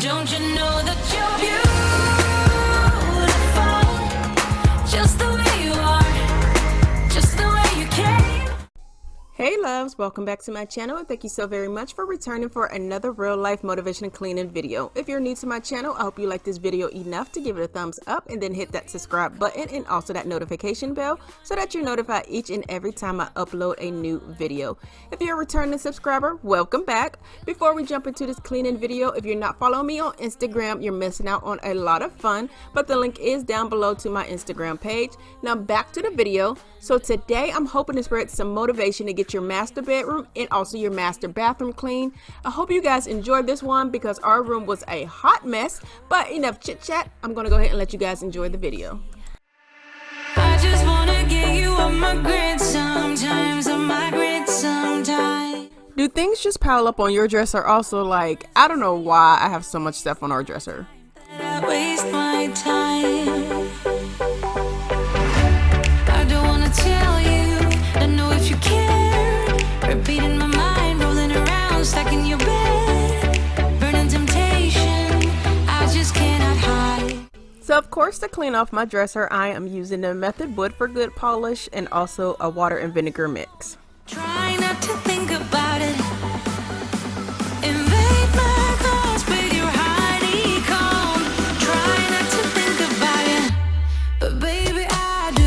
Don't you know that you're beautiful, just the way you are, just the way you came. Hey loves, welcome back to my channel and thank you so very much for returning for another real life motivation cleaning video. If you're new to my channel, I hope you like this video enough to give it a thumbs up and then hit that subscribe button and also that notification bell so that you're notified each and every time I upload a new video. If you're a returning subscriber, welcome back. Before we jump into this cleaning video, if you're not following me on Instagram, you're missing out on a lot of fun, but the link is down below to my Instagram page. Now back to the video. So today I'm hoping to spread some motivation to get your master bedroom and also your master bathroom clean. I hope you guys enjoyed this one because our room was a hot mess, but enough chit chat. I'm gonna go ahead and let you guys enjoy the video. I just wanna get you on my grid sometimes, on my grid sometimes. Do things just pile up on your dresser? Also, like, I don't know why I have so much stuff on our dresser. I waste my time. I don't wanna tell you, I know if you care. Repeating my mind, rolling around, stuck in your bed. Burning temptation, I just cannot hide. So of course, to clean off my dresser, I am using the Method Wood for Good polish and also a water and vinegar mix. Try not to think about it. Invade my thoughts with your honeycomb. Try not to think about it, but baby I do.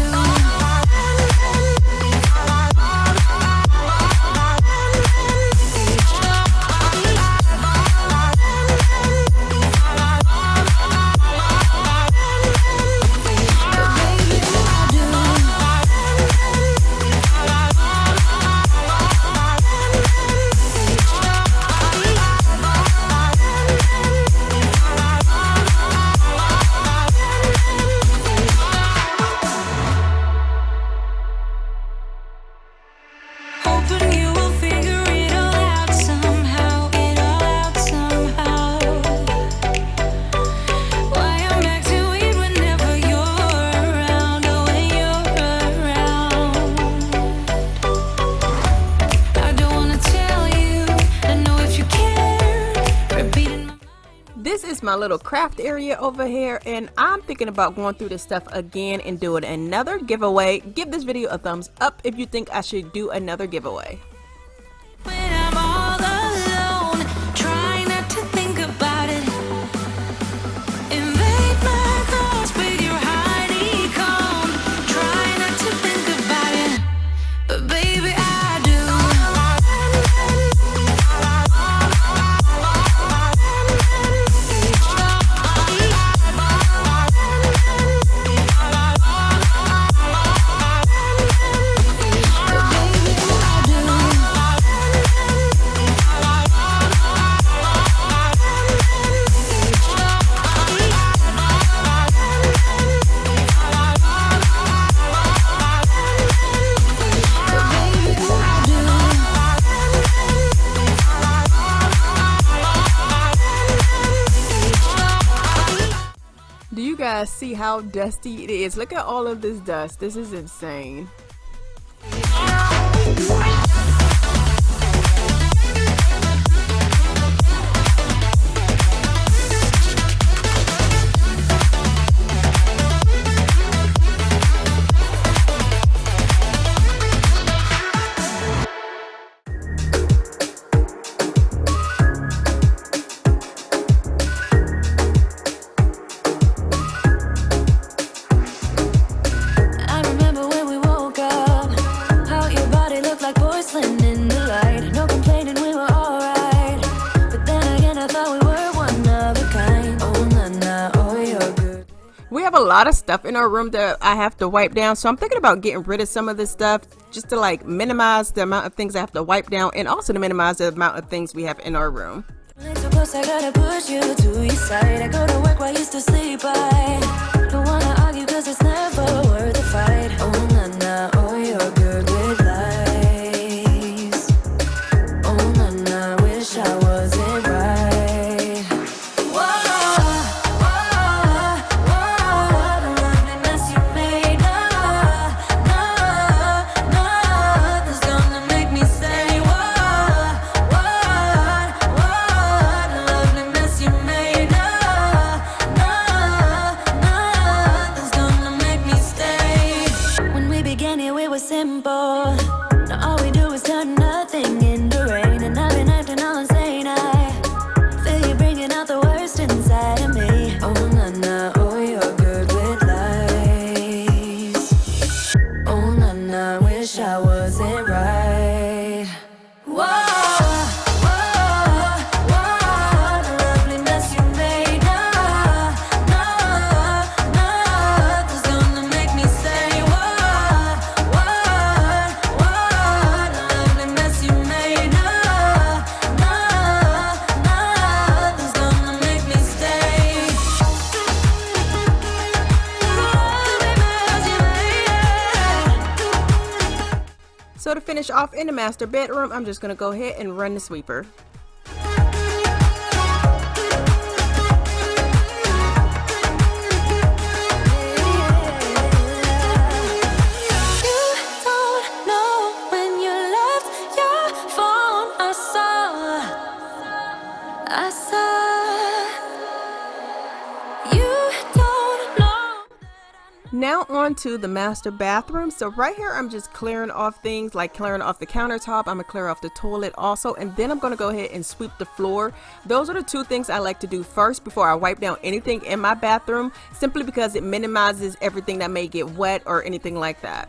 Hoping you will figure it all out somehow, it all out somehow. Why I'm acting weird whenever you're around, oh when you're around. I don't wanna tell you, I know if you care. Repeating my This is my little craft area over here and I'm thinking about going through this stuff again and doing another giveaway. Give this video a thumbs up if you think I should do another giveaway. when I'm all alone. Try not to think about it. Invade my thoughts with your honeycomb. Try not to think about it, but baby I do. Do you guys see how dusty it is? Look at all of this dust. This is insane. I remember when we woke up, how your body looked like porcelain in the light. No complaining, we were alright. But then again, I thought we were one of a kind. Oh, na na, oh, you're good. We have a lot of stuff in our room that I have to wipe down, so I'm thinking about getting rid of some of this stuff just to like minimize the amount of things I have to wipe down and also to minimize the amount of things we have in our room. So close, I gotta push you to your side. I go to work while you still sleep. I don't wanna argue, cause it's never worth the fight. Oh, na na, oh, you're good with lies. Oh, na na, wish I wasn't right. Whoa, whoa, whoa, what a lovely mess you made. Nothing's gonna make me say, what a lovely mess you made. finish off in the master bedroom, I'm just going to go ahead and run the sweeper. Now on to the master bathroom. So right here I'm just clearing off things, like clearing off the countertop. I'm gonna clear off the toilet also, and then I'm gonna go ahead and sweep the floor. Those are the two things I like to do first before I wipe down anything in my bathroom, simply because it minimizes everything that may get wet or anything like that.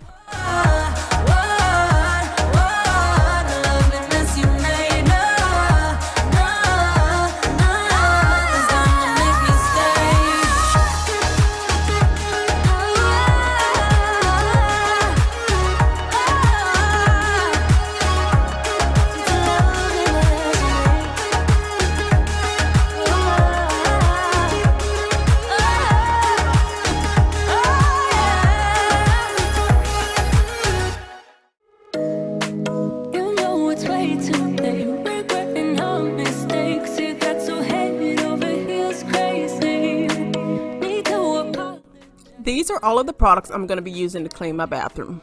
These are all of the products I'm going to be using to clean my bathroom.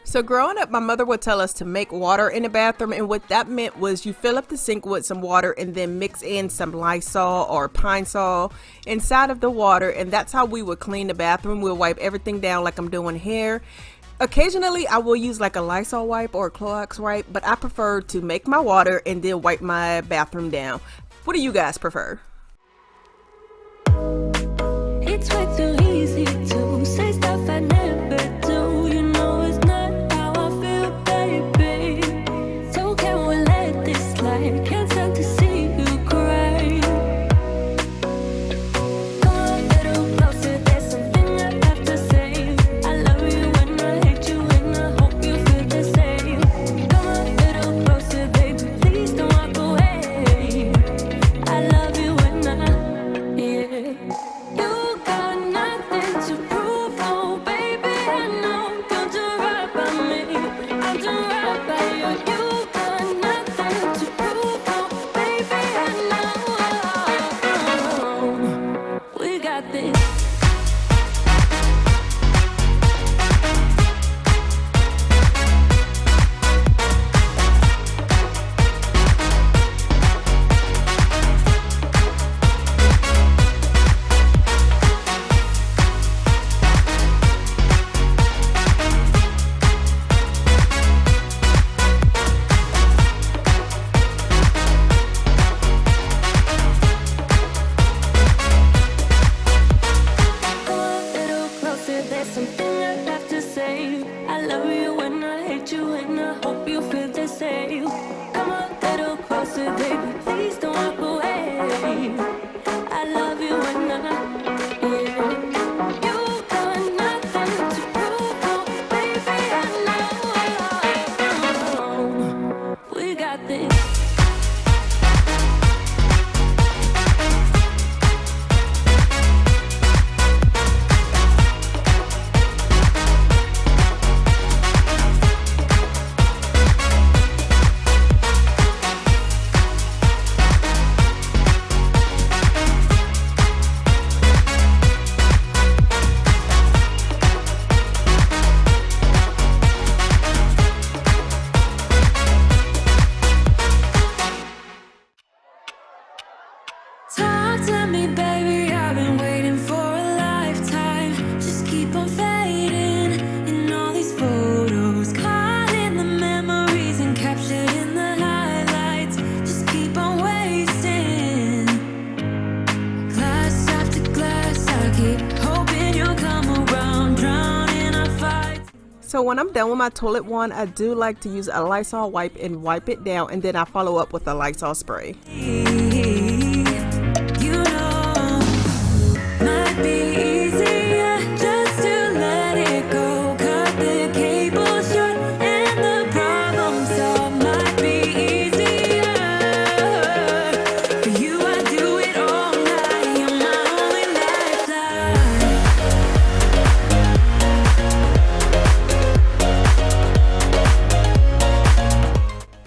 So growing up, my mother would tell us to make water in the bathroom, and what that meant was you fill up the sink with some water and then mix in some Lysol or Pinesol inside of the water, and that's how we would clean the bathroom. We'll wipe everything down like I'm doing here. Occasionally I will use like a Lysol wipe or a Clorox wipe, but I prefer to make my water and then wipe my bathroom down. What do you guys prefer? It's way too easy to say stuff I never do. You know it's not how I feel, baby. So can we let this slide? Can't stand to see you cry. Come a little closer, there's something I have to say. I love you and I hate you and I hope you feel the same. Come a little closer, baby, please don't walk away. I love you and yeah. You got nothing to prove, oh baby, I know you'll do right by me, I'll do right by you. You got nothing to prove, oh baby, I know we got this. There's something I have to say. I love you and I hate you and I hope you feel the same. Come a little closer, baby, please don't walk away. I love you and yeah. You got nothing to prove, oh baby, I know we got this. Talk to me, baby, I've been waiting for a lifetime. Just keep on fading in all these photos, caught in the memories and captured in the highlights. Just keep on wasting glass after glass. I keep hoping you'll come around, drowning our fights. So when I'm done with my toilet wand, I do like to use a Lysol wipe and wipe it down, and then I follow up with a Lysol spray. might be easier just to let it go. Cut the cable short and the problem solved might be easier. For you I do it all night. You're my only lifeline.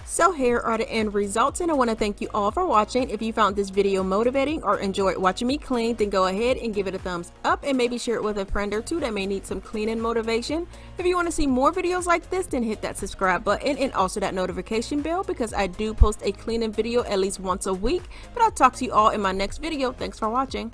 So here are the end results, and I want to thank you all for watching. If you found this video motivating or enjoyed watching me clean, then go ahead and give it a thumbs up and maybe share it with a friend or two that may need some cleaning motivation. If you want to see more videos like this, then hit that subscribe button and also that notification bell, because I do post a cleaning video at least once a week. But I'll talk to you all in my next video. Thanks for watching.